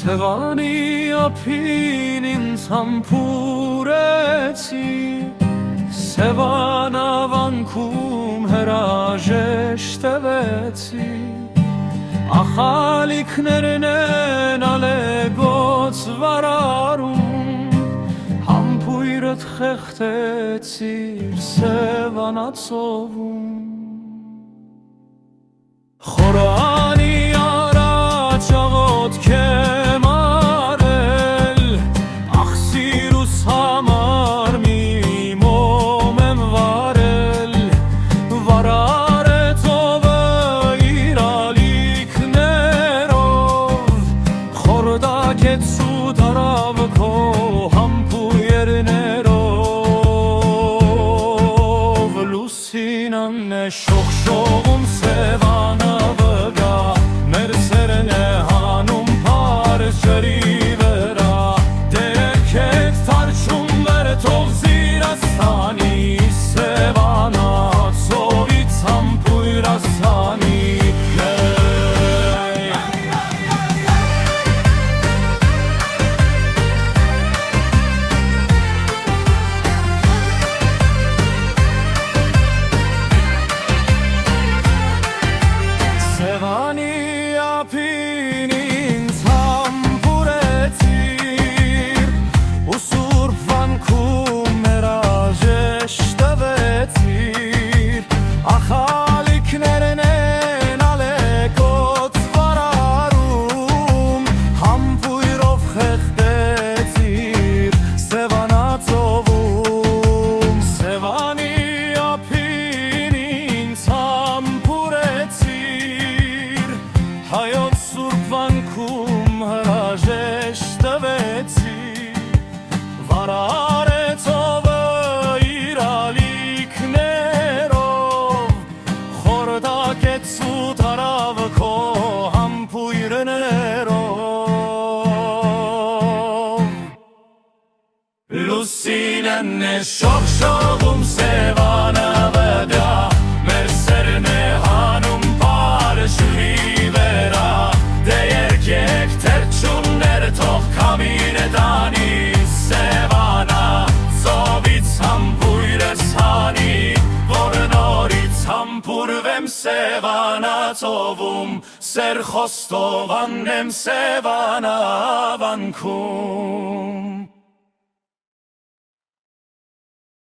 Սևանի ափին ինձ համբուրեցի, Սևան ավանքում հրաժեշտ տվեցի, ախալիքներն են ալեգոց վարարում, համբույրդ խեղդեցիր Սևանացովում։ Խորանի առաջ աղոթք եմ արել, ախ սիրուս համար մի մոմ եմ վարել, վարար է ծովը իր ալիքներով, խորդակեցու տարավ քո համբույրներով, լուսինան է շողշողում Սևանը հայոց սուրբ վանքում հրաժեշտ տվեցի, վարար է ծովը իր ալիքներով, խորդակեցու տարավ քո համբույրներով, լուսինն է շողշողում Սևանը վրա, մեր սերն է հանում պարշուհի Սևանա ծովից համբույրս հանի, որ նորից համբուրվեմ Սևանա ծովում, սեր խոստովանեմ Սևանա ավանքում։